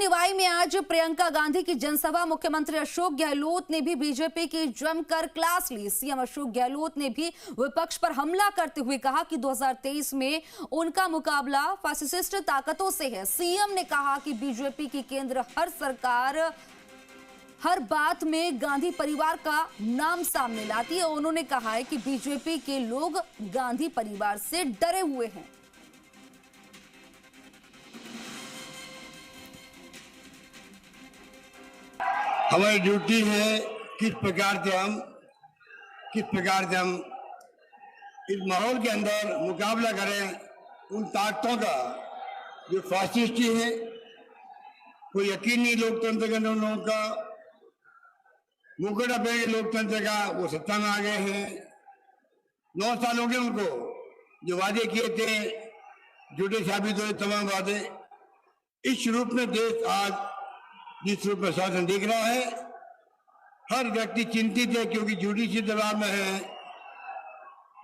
निवाई में आज प्रियंका गांधी की जनसभा, मुख्यमंत्री अशोक गहलोत ने भी बीजेपी की जमकर क्लास ली। सीएम अशोक गहलोत ने भी विपक्ष पर हमला करते हुए कहा कि 2023 में उनका मुकाबला फासिस्ट ताकतों से है। सीएम ने कहा कि बीजेपी की केंद्र हर सरकार हर बात में गांधी परिवार का नाम सामने लाती है। उन्होंने कहा है कि बीजेपी के लोग गांधी परिवार से डरे हुए हैं। हमारी ड्यूटी है किस प्रकार से हम इस माहौल के अंदर मुकाबला करें उन ताकतों का जो फासिस्टी है। कोई यकीन नहीं लोकतंत्र के अंदर उन लोगों का मुकड़ा पे लोकतंत्र का वो सत्ता में आ गए हैं। 9 साल हो गए उनको, जो वादे किए थे झूठे साबित हुए तमाम वादे। इस रूप में देश आज जिस रूप में शासन दिख रहा है, हर व्यक्ति चिंतित है क्योंकि जुडिशरी दबाव में है।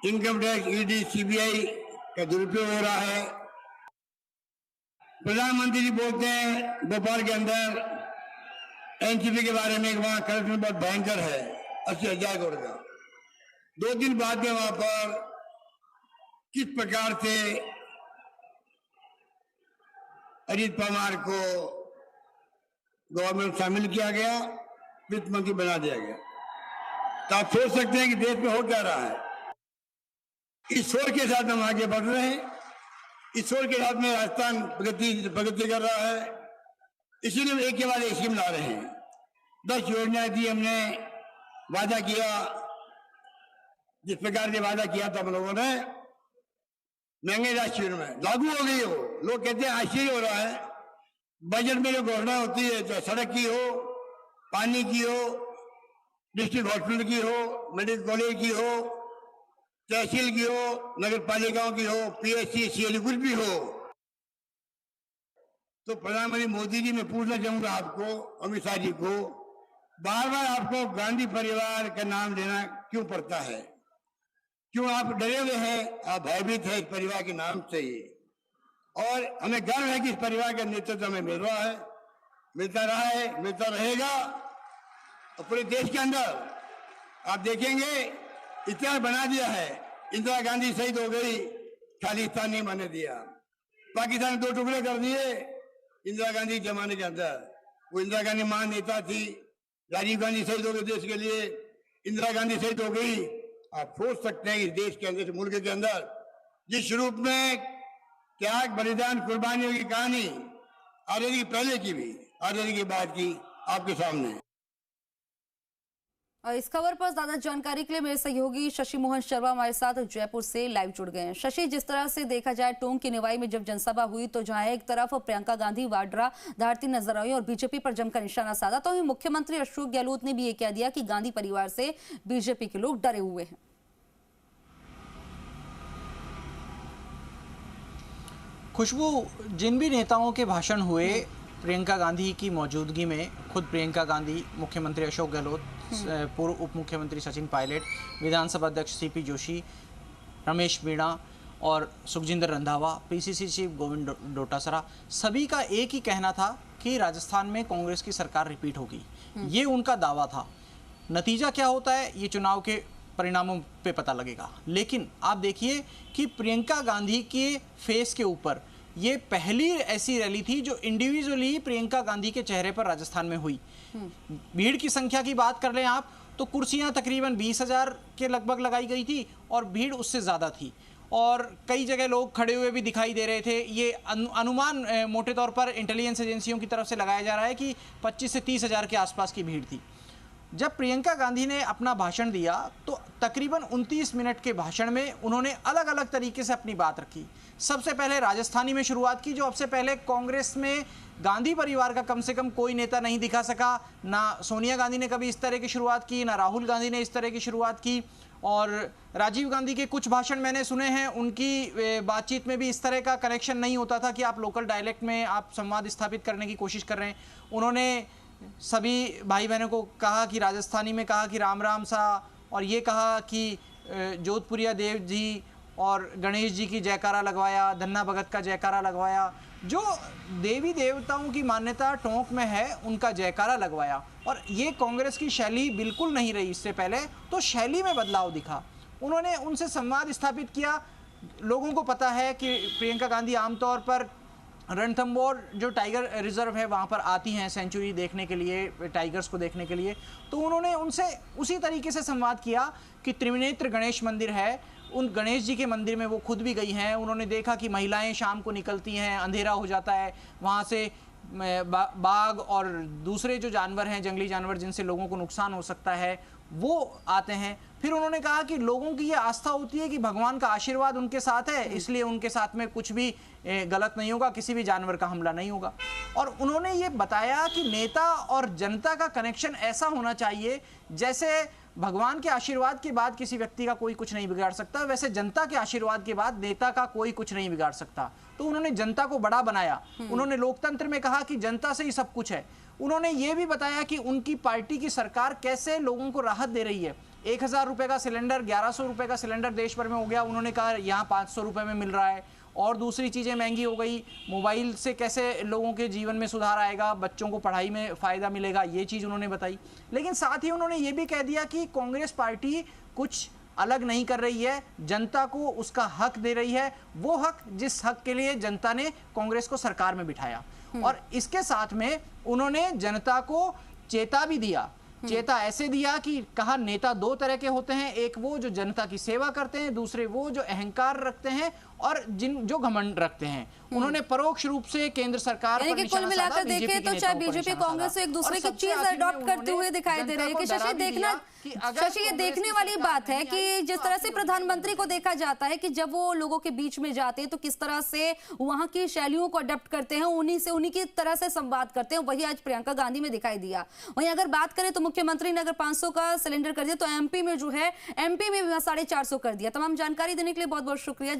इनकम टैक्स, ईडी, सीबीआई का दुरुपयोग हो रहा है। प्रधानमंत्री जी बोलते हैं भोपाल के अंदर एनसीपी के बारे में, वहां करप्शन बहुत भयंकर है, 80,000 करोड़ का। 2 दिन बाद में वहां पर किस प्रकार से अजीत पवार को गवर्नमेंट शामिल किया गया, वित्त मंत्री बना दिया गया। तो आप सोच सकते हैं कि देश में हो क्या रहा है। इस सोच के साथ हम आगे बढ़ रहे हैं। इस सोच के साथ में राजस्थान प्रगति कर रहा है। इसीलिए हम एक के बाद एक स्कीम ला रहे हैं। 10 योजनाएं दी हमने, वादा किया, जिस प्रकार से वादा किया था हम लोगों ने, महंगे राशि में लागू हो गई हो। लोग कहते हैं आश्चर्य हो रहा है। बजट में जो घोषणा होती है, चाहे सड़क की हो, पानी की हो, डिस्ट्रिक्ट हॉस्पिटल की हो, मेडिकल कॉलेज की हो, तहसील की हो, नगर पालिकाओं की हो, पीएचसी, सीएलयू, कुछ भी हो, तो प्रधानमंत्री मोदी जी मैं पूछना चाहूंगा आपको, अमित शाह जी को, बार बार आपको गांधी परिवार का नाम लेना क्यों पड़ता है? क्यों आप डरे हुए हैं? आप भयभीत है इस परिवार के नाम से ही। और हमें गर्व है कि इस परिवार का नेतृत्व हमें मिल रहा है, मिलता रहा है, मिलता रहेगा। और पूरे देश के अंदर आप देखेंगे इतिहास बना दिया है। इंदिरा गांधी शहीद हो गई, खालिस्तान नहीं बनने दिया। पाकिस्तान 2 टुकड़े कर दिए इंदिरा गांधी के जमाने के अंदर। वो इंदिरा गांधी महान नेता थी। राजीव गांधी शहीद हो गए देश के लिए, इंदिरा गांधी शहीद हो गई। आप सोच सकते हैं कि देश के अंदर, मुल्क के अंदर जिस रूप में त्याग, बलिदान, कुर्बानियों की कहानी आजादी की पहले की भी, आजादी के बाद की आपके सामने। और इस खबर पर ज्यादा जानकारी के लिए मेरे सहयोगी शशि मोहन शर्मा हमारे साथ जयपुर से लाइव जुड़ गए हैं। शशि, जिस तरह से देखा जाए टोंक की निवाई में जब जनसभा हुई तो जहां एक तरफ प्रियंका गांधी वाड्रा धारती नजर आई और बीजेपी पर जमकर निशाना साधा, तो मुख्यमंत्री अशोक गहलोत ने भी ये कह दिया कि गांधी परिवार से बीजेपी के लोग डरे हुए हैं। खुशबू, जिन भी नेताओं के भाषण हुए प्रियंका गांधी की मौजूदगी में, खुद प्रियंका गांधी, मुख्यमंत्री अशोक गहलोत, पूर्व उप मुख्यमंत्री सचिन पायलट, विधानसभा अध्यक्ष सीपी जोशी, रमेश मीणा और सुखजिंदर रंधावा, पीसीसी चीफ गोविंद डोटासरा, सभी का एक ही कहना था कि राजस्थान में कांग्रेस की सरकार रिपीट होगी। ये उनका दावा था। नतीजा क्या होता है ये चुनाव के परिणामों पे पता लगेगा। लेकिन आप देखिए कि प्रियंका गांधी के फेस के ऊपर ये पहली ऐसी रैली थी जो इंडिविजुअली प्रियंका गांधी के चेहरे पर राजस्थान में हुई। भीड़ की संख्या की बात कर लें आप तो कुर्सियां तकरीबन 20,000 के लगभग लगाई गई थी और भीड़ उससे ज़्यादा थी। और कई जगह लोग खड़े हुए भी दिखाई दे रहे थे। ये अनुमान मोटे तौर पर इंटेलिजेंस एजेंसियों की तरफ से लगाया जा रहा है कि 25 से 30,000 के आसपास की भीड़ थी। जब प्रियंका गांधी ने अपना भाषण दिया तो तकरीबन 29 मिनट के भाषण में उन्होंने अलग अलग तरीके से अपनी बात रखी। सबसे पहले राजस्थानी में शुरुआत की, जो अब से पहले कांग्रेस में गांधी परिवार का कम से कम कोई नेता नहीं दिखा सका। ना सोनिया गांधी ने कभी इस तरह की शुरुआत की, ना राहुल गांधी ने इस तरह की शुरुआत की। और राजीव गांधी के कुछ भाषण मैंने सुने हैं, उनकी बातचीत में भी इस तरह का कनेक्शन नहीं होता था कि आप लोकल डायलेक्ट में आप संवाद स्थापित करने की कोशिश कर रहे हैं। उन्होंने सभी भाई बहनों को कहा कि राजस्थानी में कहा कि राम राम सा, और ये कहा कि जोधपुरिया देव जी और गणेश जी की जयकारा लगवाया, धन्ना भगत का जयकारा लगवाया, जो देवी देवताओं की मान्यता टोंक में है उनका जयकारा लगवाया। और ये कांग्रेस की शैली बिल्कुल नहीं रही इससे पहले, तो शैली में बदलाव दिखा। उन्होंने उनसे संवाद स्थापित किया। लोगों को पता है कि प्रियंका गांधी आमतौर पर रणथंभौर जो टाइगर रिजर्व है वहाँ पर आती हैं सेंचुरी देखने के लिए, टाइगर्स को देखने के लिए। तो उन्होंने उनसे उसी तरीके से संवाद किया कि त्रिनेत्र गणेश मंदिर है, उन गणेश जी के मंदिर में वो खुद भी गई हैं। उन्होंने देखा कि महिलाएं शाम को निकलती हैं, अंधेरा हो जाता है, वहाँ से बाघ और दूसरे जो जानवर हैं, जंगली जानवर जिनसे लोगों को नुकसान हो सकता है, वो आते हैं। फिर उन्होंने कहा कि लोगों की ये आस्था होती है कि भगवान का आशीर्वाद उनके साथ है, इसलिए उनके साथ में कुछ भी गलत नहीं होगा, किसी भी जानवर का हमला नहीं होगा। और उन्होंने ये बताया कि नेता और जनता का कनेक्शन ऐसा होना चाहिए जैसे भगवान के आशीर्वाद के बाद किसी व्यक्ति का कोई कुछ नहीं बिगाड़ सकता, वैसे जनता के आशीर्वाद के बाद नेता का कोई कुछ नहीं बिगाड़ सकता। तो उन्होंने जनता को बड़ा बनाया। उन्होंने लोकतंत्र में कहा कि जनता से ही सब कुछ है। उन्होंने ये भी बताया कि उनकी पार्टी की सरकार कैसे लोगों को राहत दे रही है। 1000 रुपए का सिलेंडर 1100 रुपए का सिलेंडर देश भर में हो गया। उन्होंने कहा यहाँ 500 रुपए में मिल रहा है। और दूसरी चीज़ें महंगी हो गई। मोबाइल से कैसे लोगों के जीवन में सुधार आएगा, बच्चों को पढ़ाई में फ़ायदा मिलेगा, ये चीज़ उन्होंने बताई। लेकिन साथ ही उन्होंने ये भी कह दिया कि कांग्रेस पार्टी कुछ अलग नहीं कर रही है, जनता को उसका हक दे रही है, वो हक जिस हक के लिए जनता ने कांग्रेस को सरकार में बिठाया। और इसके साथ में उन्होंने जनता को चेता भी दिया। चेता ऐसे दिया कि कहा नेता दो तरह के होते हैं, एक वो जो जनता की सेवा करते हैं, दूसरे वो जो अहंकार रखते हैं और जो घमंड रखते हैं। उन्होंने परोक्ष रूप से केंद्र सरकार पर कुल मिलाकर देखें तो चाहे बीजेपी कांग्रेस एक दूसरे की चीज अडॉप्ट करते हुए दिखाई दे रहे हैं कि शशि ये देखने वाली बात है कि जिस तरह से प्रधानमंत्री को देखा जाता है कि जब वो लोगों के बीच में जाते हैं तो किस तरह से वहां की शैलियों को अडॉप्ट करते हैं, उन्हीं की तरह से संवाद करते हैं, वही आज प्रियंका गांधी में दिखाई दिया। वहीं अगर बात करें तो मुख्यमंत्री ने अगर 500 का सिलेंडर कर दिया तो एमपी में जो है एमपी में 450 कर दिया। तमाम जानकारी देने के लिए बहुत बहुत शुक्रिया।